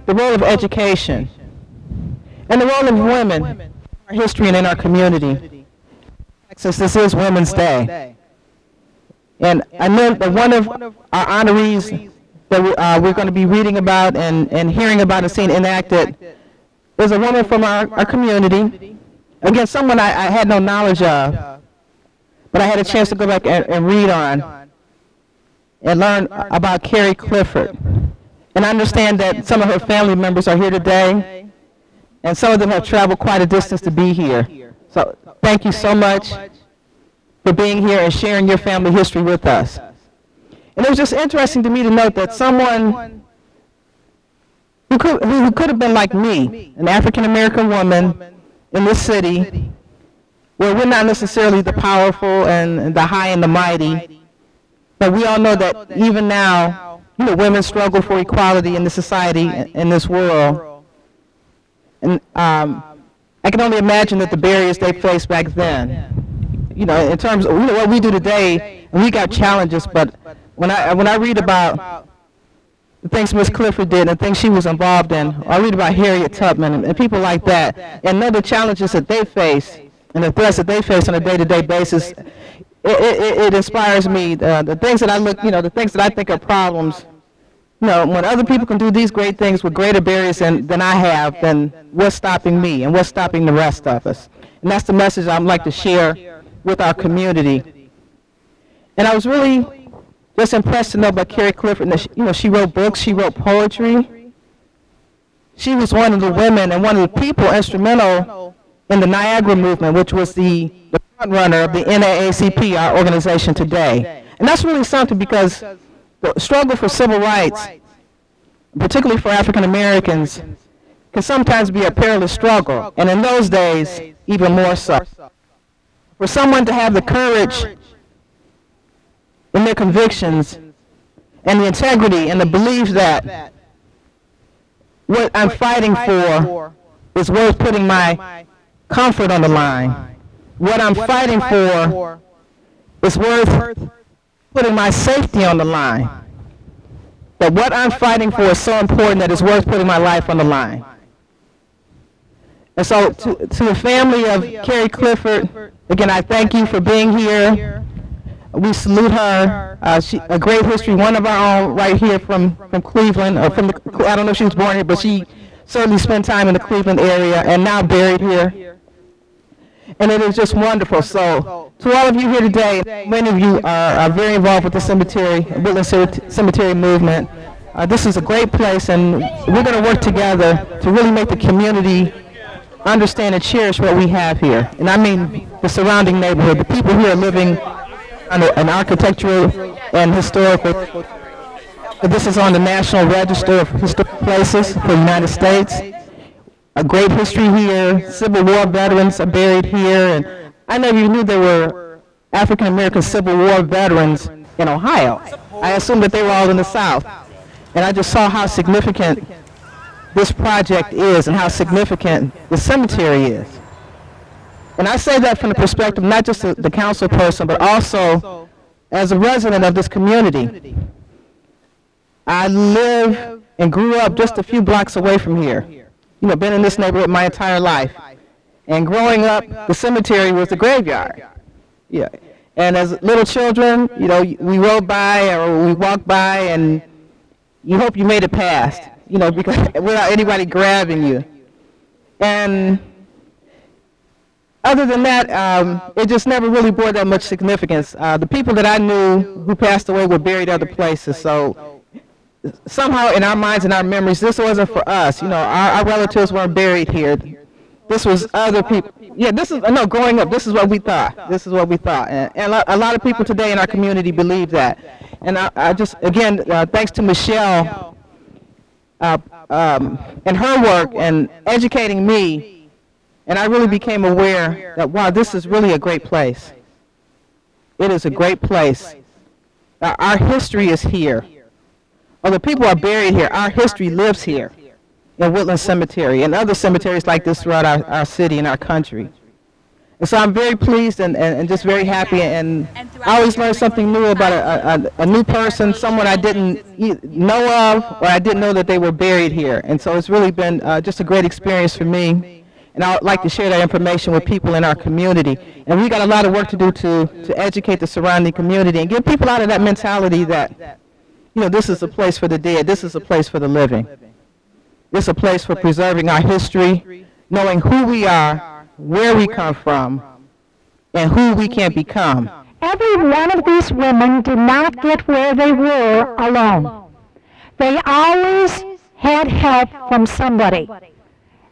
The role of education and the role of women in our history and in our community. Since this is Women's Day, and I know that one of our honorees that we're going to be reading about and hearing about and seeing enacted is a woman from our community. Again, someone I had no knowledge of, but I had a chance to go back and read on and learn about Carrie Clifford. And I understand that some of her family members are here today, and some of them have traveled quite a distance to be here. So thank you so much for being here and sharing your family history with us. And it was just interesting to me to note that someone who could have been like me, an African-American woman in this city, where we're not necessarily the powerful and the high and the mighty, but we all know that even now, women struggle for equality in this society, in this world. And I can only imagine that the barriers they faced back then. In terms of what we do today, and we got challenges, but when I read about the things Miss Clifford did and things she was involved in, or I read about Harriet Tubman and people like that, and know the challenges that they face and the threats that they face on a day-to-day basis, it inspires me. The things that I look, the things that I think are problems. When other people can do these great things with greater barriers than I have, then what's stopping me and what's stopping the rest of us? And that's the message I'd like to share with our community. And I was really just impressed to know about Carrie Clifford. That she wrote books, she wrote poetry. She was one of the women and one of the people instrumental in the Niagara movement, which was the front runner of the NAACP, our organization today. And that's really something, because the struggle for civil rights, particularly for African Americans, can sometimes be a perilous struggle, and in those days, even more so. For someone to have the courage in their convictions and the integrity and the belief that what I'm fighting for is worth putting my comfort on the line. What I'm fighting for is worth putting my safety on the line. That what I'm fighting for is so important that it's worth putting my life on the line. And so to the family of Carrie Clifford, again, I thank you for being here. We salute her. A great history, one of our own right here from Cleveland. I don't know if she was born here, but she certainly spent time in the Cleveland area and now buried here. And it is just wonderful. So to all of you here today, many of you are very involved with the cemetery, Woodland Cemetery movement. This is a great place, and we're going to work together to really make the community understand and cherish what we have here. And I mean the surrounding neighborhood, the people who are living under an architectural and historical. This is on the National Register of Historic Places for the United States. A great history here. Civil War veterans are buried here, and I never even knew there were African American Civil War veterans in Ohio. I assumed that they were all in the South, and I just saw how significant this project is and how significant the cemetery is. And I say that from the perspective not just of the council person, but also as a resident of this community. I live and grew up just a few blocks away from here. Been in this neighborhood my entire life. And growing up, the cemetery was the graveyard. Yeah. And as little children, we rode by or we walked by, and you hope you made it past, because without anybody grabbing you. And other than that, it just never really bore that much significance. The people that I knew who passed away were buried other places, so somehow in our minds and our memories, this wasn't for us. Our relatives weren't buried here. This was other people. Yeah, growing up, this is what we thought. This is what we thought. And a lot of people today in our community believe that. And I just, again, thanks to Michelle and her work and educating me, and I really became aware that, wow, this is really a great place. It is a great place. Our history is here. The people are buried here. Our history lives here. in Woodland Cemetery and other cemeteries like this throughout our city and our country. And so I'm very pleased and just very happy, and I always learn something new about a new person, someone I didn't know of, or I didn't know that they were buried here. And so it's really been just a great experience for me, and I would like to share that information with people in our community. And we got a lot of work to do to educate the surrounding community and get people out of that mentality that, you know, this is a place for the dead, this is a place for the living. This is a place for preserving our history, knowing who we are, where we come from, and who we can become. Every one of these women did not get where they were alone. They always had help from somebody.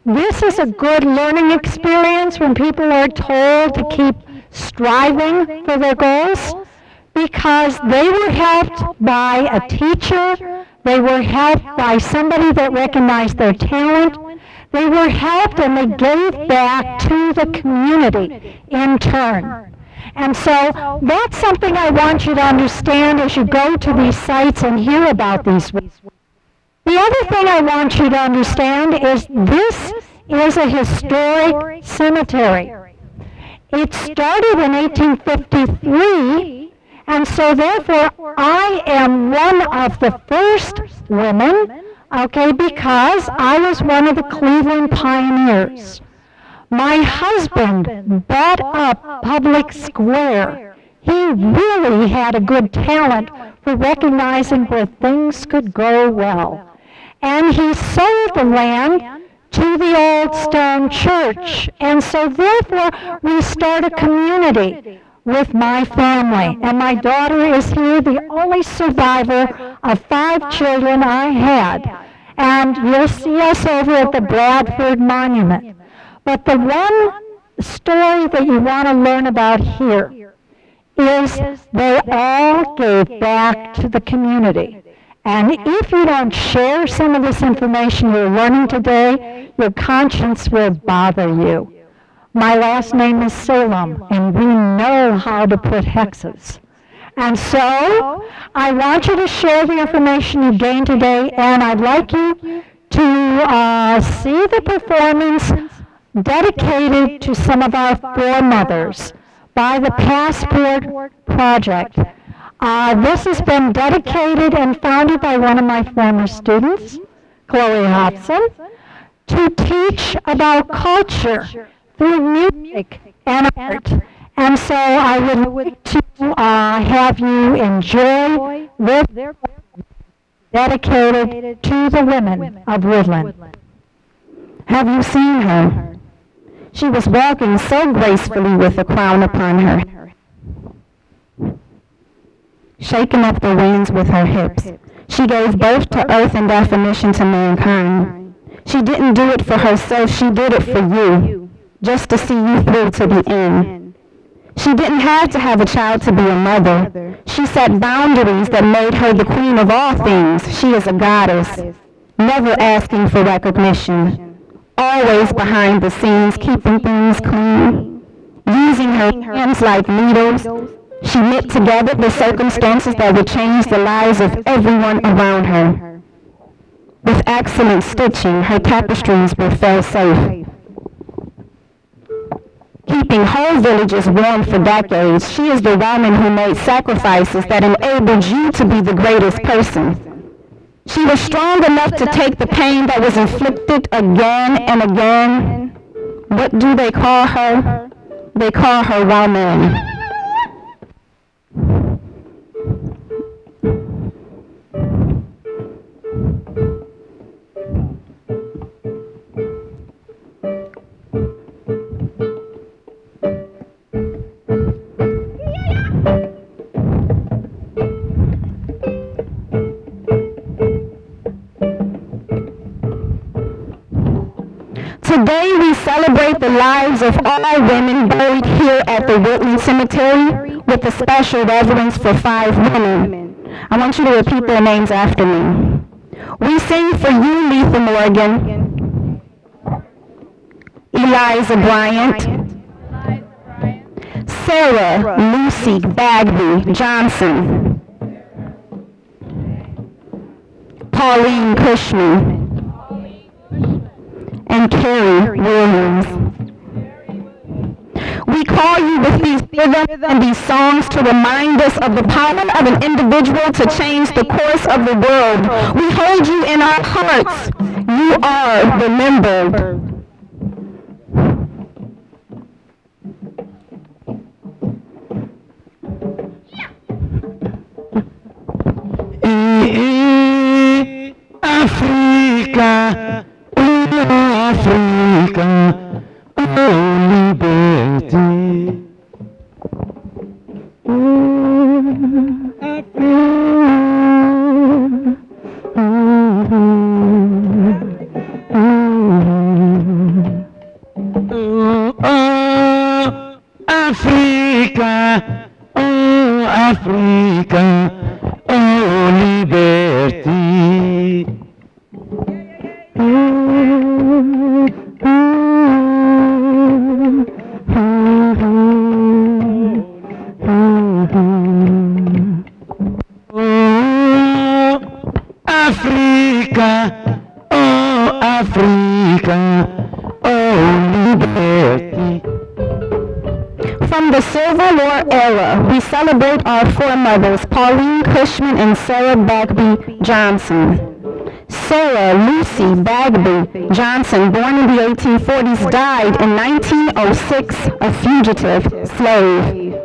This is a good learning experience when people are told to keep striving for their goals, because they were helped by a teacher, they were helped by somebody that recognized their talent, they were helped and they gave back to the community in turn. And so that's something I want you to understand as you go to these sites and hear about these. The other thing I want you to understand is this is a historic cemetery. It started in 1853, and so therefore I am one of the first women, okay, because I was one of the Cleveland pioneers. My husband bought up Public Square. He really had a good talent for recognizing where things could go well. And he sold the land to the old stone church. And so therefore we start a community with my family. And my daughter is here, the only survivor of 5 children I had. And you'll see us over at the Bradford Monument. But the one story that you want to learn about here is they all gave back to the community. And if you don't share some of this information you're learning today, your conscience will bother you. My last name is Salem, and we know how to put hexes. And so, I want you to share the information you gained today, and I'd like you to see the performance dedicated to some of our foremothers by the Passport Project. This has been dedicated and founded by one of my former students, Chloe Hobson, to teach about culture through music and art. And so I would like to have you enjoy this dedicated to the women of Woodland. Have you seen her? She was walking so gracefully with a crown upon her, shaking up the winds with her hips. She gave birth to earth and definition to mankind. She didn't do it for herself, she did it for you, just to see you through to the end. She didn't have to have a child to be a mother. She set boundaries that made her the queen of all things. She is a goddess, never asking for recognition, always behind the scenes, keeping things clean, using her hands like needles. She knit together the circumstances that would change the lives of everyone around her. With excellent stitching, her tapestries were fail-safe. Keeping whole villages warm for decades, she is the woman who made sacrifices that enabled you to be the greatest person. She was strong enough to take the pain that was inflicted again and again. What do they call her? They call her woman. Today we celebrate the lives of all women buried here at the Woodland Cemetery with a special reverence for 5 women. I want you to repeat their names after me. We sing for you, Letha Morgan, Eliza Bryant, Sarah Lucy Bagby Johnson, Pauline Cushman, and Carrie Williams. We call you with these rhythms and these songs to remind us of the power of an individual to change the course of the world. We hold you in our hearts. You are remembered. Africa, Africa, oh liberty. Africa, oh Africa, oh liberty. Africa, oh Africa, oh liberty. From the Civil War era, we celebrate our foremothers, Pauline Cushman and Sarah Bagby Johnson. Sarah Lucy Bagby Johnson, born in the 1840s, died in 1906, a fugitive slave.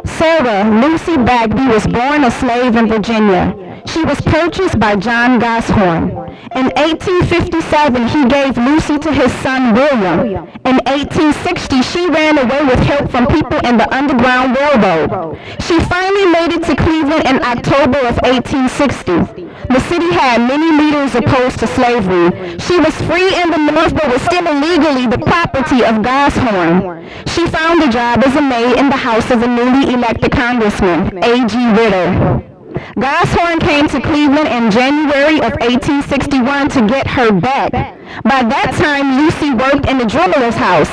Sarah Lucy Bagby was born a slave in Virginia. She was purchased by John Gosshorn. In 1857, he gave Lucy to his son William. In 1860, she ran away with help from people in the Underground Railroad. She finally made it to Cleveland in October of 1860. The city had many leaders opposed to slavery. She was free in the North but was still illegally the property of Gosshorn. She found a job as a maid in the house of a newly elected congressman, A.G. Ritter. Gosshorn came to Cleveland in January of 1861 to get her back. By that time, Lucy worked in the jeweler's house.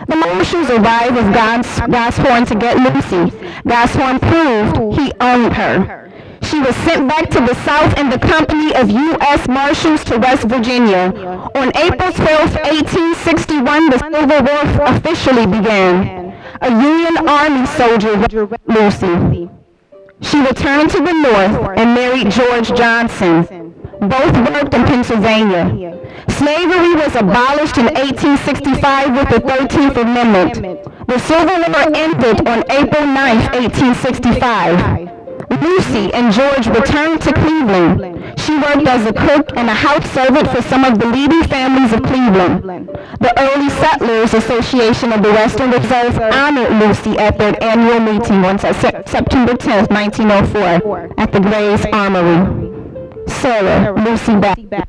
The marshals arrived with Gosshorn to get Lucy. Gosshorn proved he owned her. She was sent back to the South in the company of U.S. Marshals to West Virginia. On April 12, 1861, the Civil War officially began. A Union Army soldier raped Lucy. She returned to the North and married George Johnson. Both worked in Pennsylvania. Slavery was abolished in 1865 with the 13th Amendment. The Civil War ended on April 9, 1865. Lucy and George returned to Cleveland. She worked as a cook and a house servant for some of the leading families of Cleveland. The Early Settlers Association of the Western Reserve honored Lucy at their annual meeting on September 10, 1904, at the Gray's Armory. Sarah Lucy Bagby.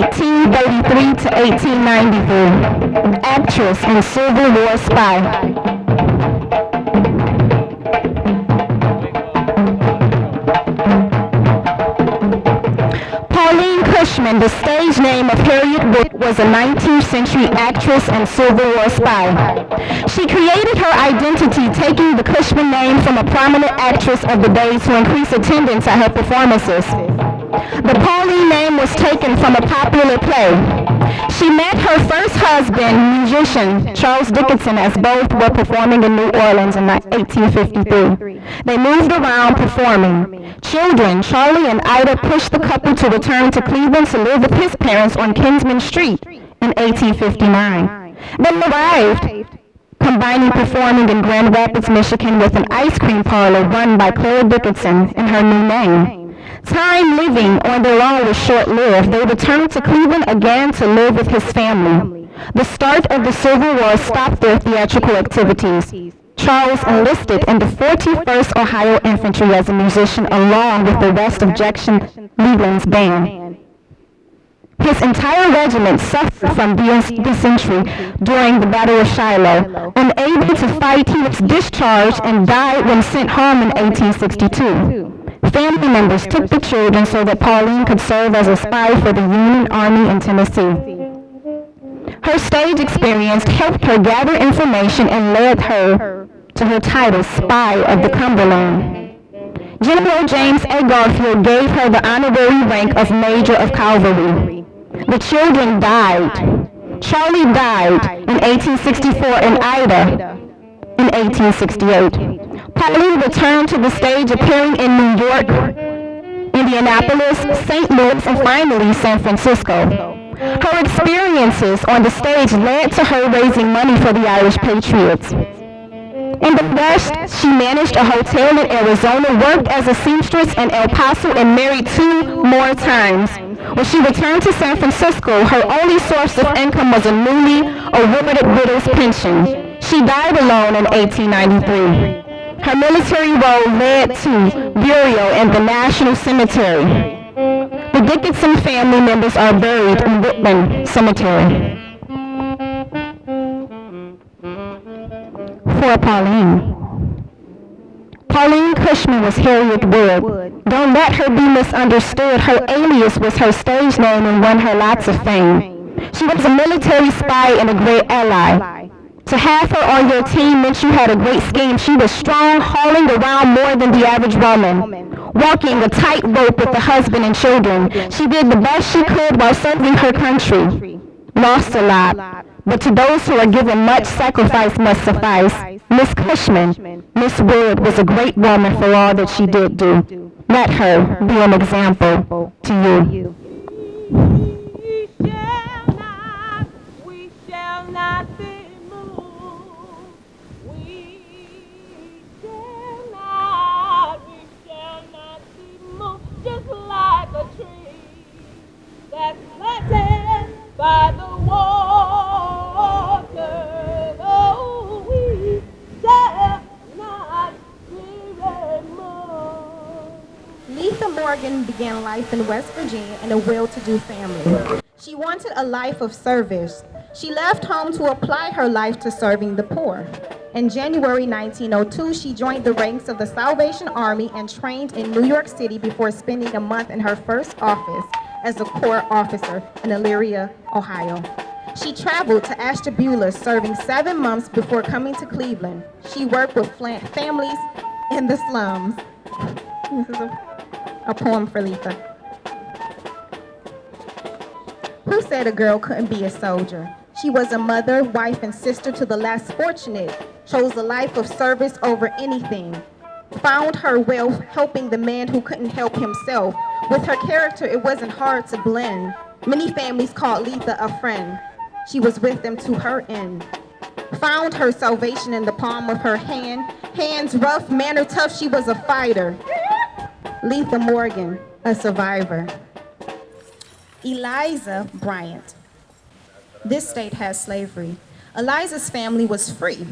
1833 to 1893. Actress and Civil War spy. Pauline Cushman, the stage name of Harriet Wood, was a 19th century actress and Civil War spy. She created her identity taking the Cushman name from a prominent actress of the day to increase attendance at her performances. The Pauline name was taken from a popular play. She met her first husband, musician Charles Dickinson, as both were performing in New Orleans in 1853. They moved around performing. Children, Charlie and Ida, pushed the couple to return to Cleveland to live with his parents on Kinsman Street in 1859. They arrived, combining performing in Grand Rapids, Michigan with an ice cream parlor run by Clara Dickinson in her new name. Time living on their own was short-lived. They returned to Cleveland again to live with his family. The start of the Civil War stopped their theatrical activities. Charles enlisted in the 41st Ohio Infantry as a musician along with the rest of Jackson Cleveland's band. His entire regiment suffered from dysentery during the Battle of Shiloh. Unable to fight, he was discharged and died when sent home in 1862. Family members took the children so that Pauline could serve as a spy for the Union Army in Tennessee. Her stage experience helped her gather information and led her to her title, Spy of the Cumberland. General James A. Garfield gave her the honorary rank of Major of Cavalry. The children died. Charlie died in 1864 and Ida in 1868. Pauline returned to the stage, appearing in New York, Indianapolis, St. Louis, and finally San Francisco. Her experiences on the stage led to her raising money for the Irish Patriots. In the West, she managed a hotel in Arizona, worked as a seamstress in El Paso, and married 2 more times. When she returned to San Francisco, her only source of income was a newly awarded widow's pension. She died alone in 1893. Her military role led to burial in the National Cemetery. The Dickinson family members are buried in Woodland Cemetery. For Pauline. Pauline Cushman was Harriet Wood. Don't let her be misunderstood. Her alias was her stage name and won her lots of fame. She was a military spy and a great ally. To have her on your team meant you had a great scheme. She was strong, hauling around more than the average woman, walking a tightrope with the husband and children. She did the best she could while serving her country. Lost a lot, but to those who are given much, sacrifice must suffice. Miss Cushman, Miss Wood, was a great woman for all that she did do. Let her be an example to you. We shall not be just like a tree that's planted by the water. Oh, we shall not be removed. Letha Morgan began life in West Virginia in a well-to-do family. She wanted a life of service. She left home to apply her life to serving the poor. In January 1902, she joined the ranks of the Salvation Army and trained in New York City before spending a month in her first office as a Corps officer in Elyria, Ohio. She traveled to Ashtabula, serving 7 months before coming to Cleveland. She worked with families in the slums. This is a poem for Letha. Who said a girl couldn't be a soldier? She was a mother, wife, and sister to the less fortunate, chose a life of service over anything, found her wealth helping the man who couldn't help himself. With her character, it wasn't hard to blend. Many families called Letha a friend. She was with them to her end. Found her salvation in the palm of her hand. Hands rough, manner tough, she was a fighter. Letha Morgan, a survivor. Eliza Bryant. This state has slavery. Eliza's family was free.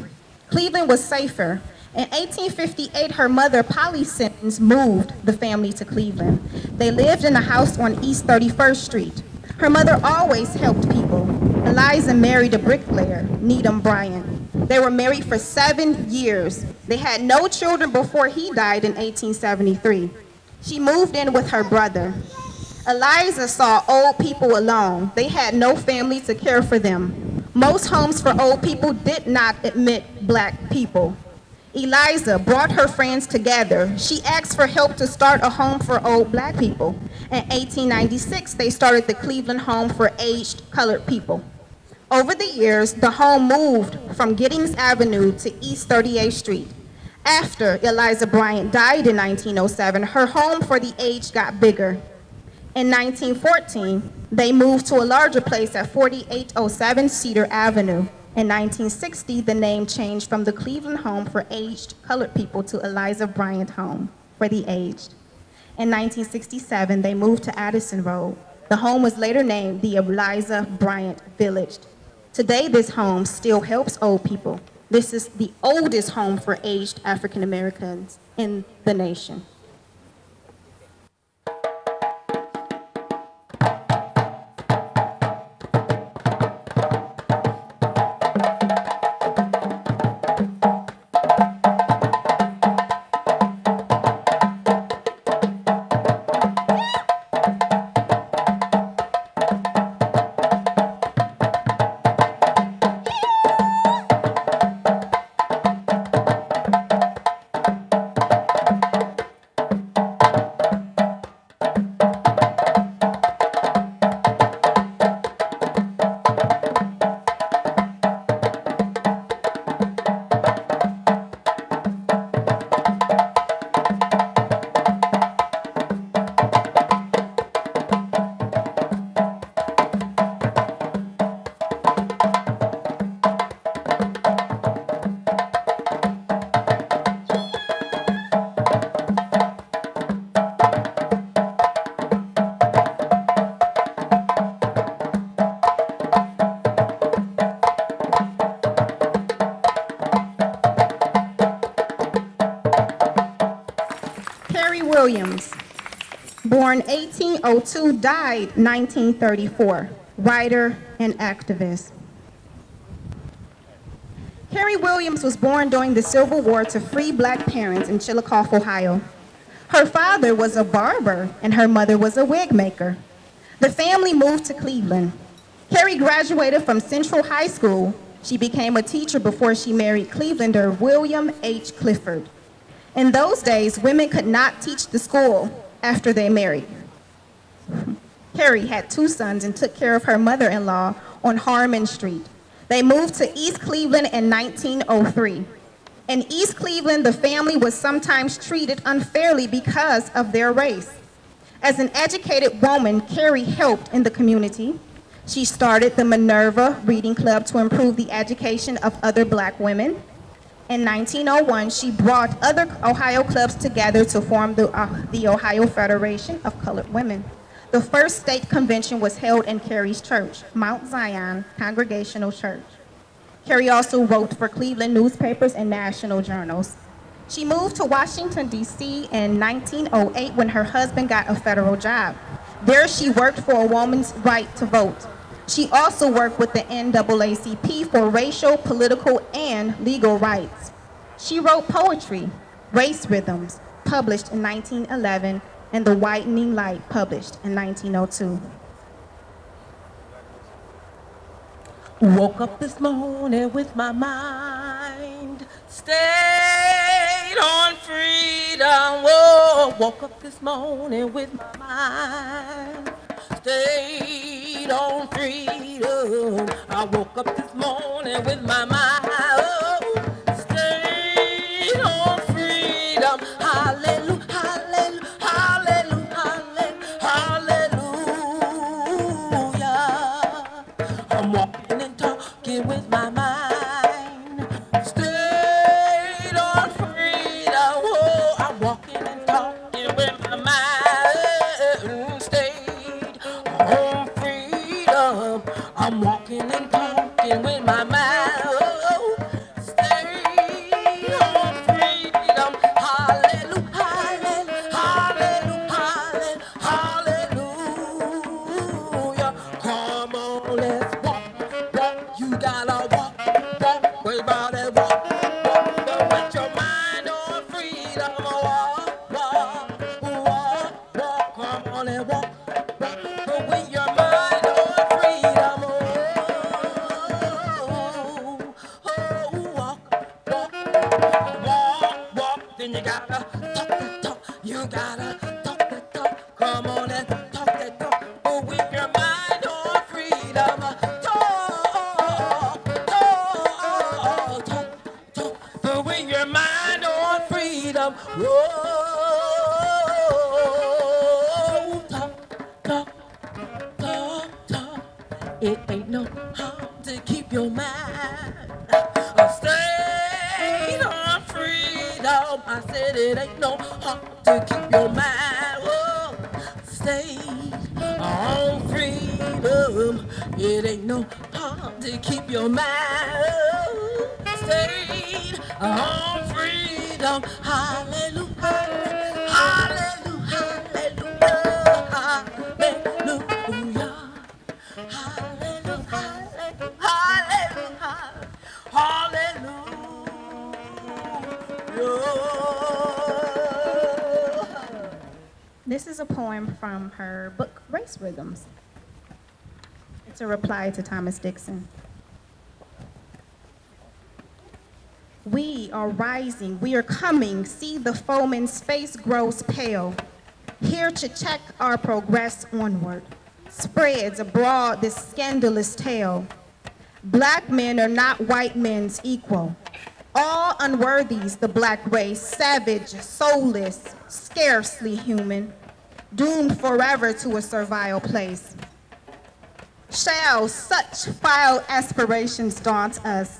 Cleveland was safer. In 1858, her mother, Polly Simmons, moved the family to Cleveland. They lived in a house on East 31st Street. Her mother always helped people. Eliza married a bricklayer, Needham Bryant. They were married for 7 years. They had no children before he died in 1873. She moved in with her brother. Eliza saw old people alone. They had no family to care for them. Most homes for old people did not admit black people. Eliza brought her friends together. She asked for help to start a home for old black people. In 1896, they started the Cleveland Home for Aged Colored People. Over the years, the home moved from Giddings Avenue to East 38th Street. After Eliza Bryant died in 1907, her home for the aged got bigger. In 1914, they moved to a larger place at 4807 Cedar Avenue. In 1960, the name changed from the Cleveland Home for Aged Colored People to Eliza Bryant Home for the Aged. In 1967, they moved to Addison Road. The home was later named the Eliza Bryant Village. Today, this home still helps old people. This is the oldest home for aged African Americans in the nation. Williams, born 1802, died 1934, writer and activist. Carrie Williams was born during the Civil War to free black parents in Chillicothe, Ohio. Her father was a barber and her mother was a wig maker. The family moved to Cleveland. Carrie graduated from Central High School. She became a teacher before she married Clevelander William H. Clifford. In those days, women could not teach the school after they married. Carrie had 2 sons and took care of her mother-in-law on Harmon Street. They moved to East Cleveland in 1903. In East Cleveland, the family was sometimes treated unfairly because of their race. As an educated woman, Carrie helped in the community. She started the Minerva Reading Club to improve the education of other black women. In 1901, she brought other Ohio clubs together to form the Ohio Federation of Colored Women. The first state convention was held in Carrie's church, Mount Zion Congregational Church. Carrie also wrote for Cleveland newspapers and national journals. She moved to Washington, D.C. in 1908 when her husband got a federal job. There she worked for a woman's right to vote. She also worked with the NAACP for racial, political, and legal rights. She wrote poetry, Race Rhythms, published in 1911, and The Whitening Light, published in 1902. Woke up this morning with my mind stayed on freedom. Whoa, woke up this morning with my mind stayed on freedom. I woke up this morning with my mind stayed on freedom. Hallelujah, hallelujah, hallelujah, hallelujah. I'm walking and talking with my mind stayed on freedom. Oh, I'm walking and talking with my mind stayed on freedom. I'm walking and talking with my mind. Oh, You gotta talk that talk. You gotta talk that talk. Come on and talk that talk. Oh, with your mind on freedom. Talk, talk, talk, talk. But with your mind on freedom. Whoa, talk, talk, talk, talk. It ain't no harm to keep your mind stayed on freedom. I said it ain't no harm to keep your mind stayed on freedom. It ain't no harm to keep your mind stayed on freedom. Hallelujah, hallelujah, hallelujah, hallelujah, hallelujah, hallelujah. This is a poem from her book, Race Rhythms. It's a reply to Thomas Dixon. We are rising, we are coming. See the foeman's face grows pale. Here to check our progress onward. Spreads abroad this scandalous tale. Black men are not white men's equal. All unworthies the black race, savage, soulless, scarcely human, doomed forever to a servile place. Shall such foul aspirations daunt us?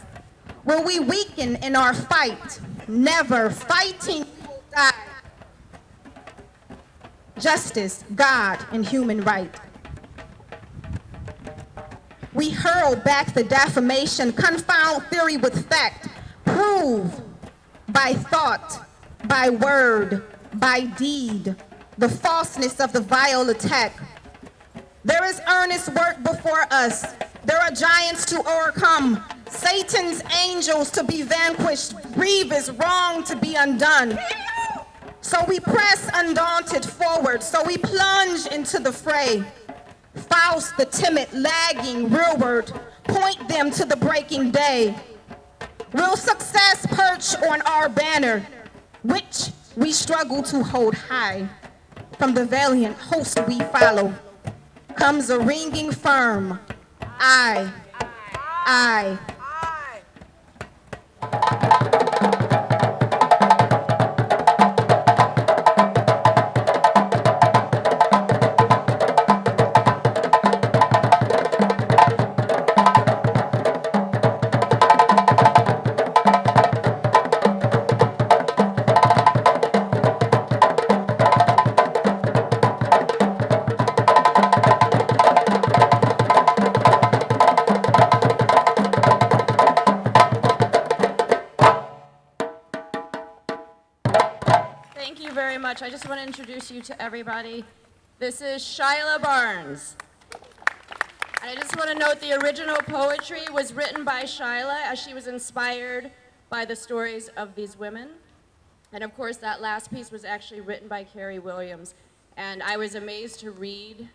Will we weaken in our fight? Never. Fighting we will die. Justice, God, and human right. We hurl back the defamation, confound theory with fact, prove by thought, by word, by deed, the falseness of the vile attack. There is earnest work before us. There are giants to overcome, Satan's angels to be vanquished, grievous wrong to be undone. So we press undaunted forward, so we plunge into the fray. Faust the timid, lagging rearward, point them to the breaking day. Will success perch on our banner, which we struggle to hold high? From the valiant host we follow, comes a ringing firm, I. Thank you very much. I just want to introduce you to everybody. This is Shyla Barnes. And I just want to note the original poetry was written by Shyla as she was inspired by the stories of these women. And of course, that last piece was actually written by Carrie Williams. And I was amazed to read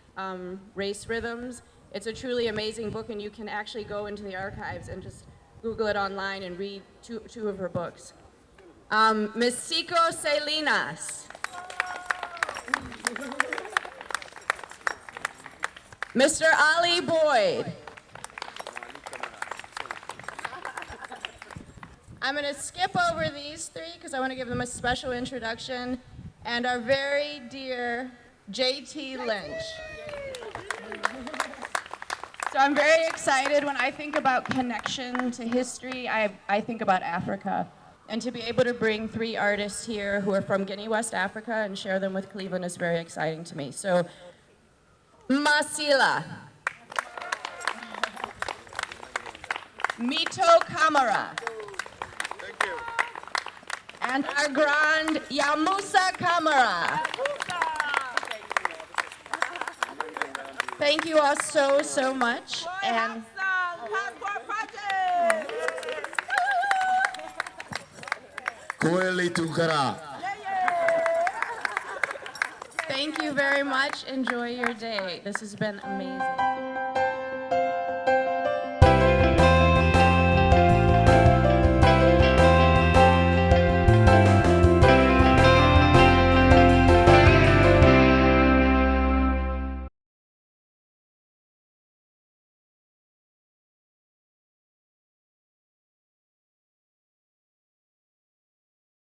Race Rhythms. It's a truly amazing book, and you can actually go into the archives and just Google it online and read two of her books. Ms. Sico Salinas. Mr. Ali Boyd. I'm going to skip over these three because I want to give them a special introduction, and our very dear J.T. Lynch. So I'm very excited. When I think about connection to history, I think about Africa. And to be able to bring three artists here who are from Guinea, West Africa, and share them with Cleveland is very exciting to me. So, Masila. Mito Kamara. Thank you. And our grand Yamusa Kamara. Thank you all so much. And thank you very much. Enjoy your day. This has been amazing.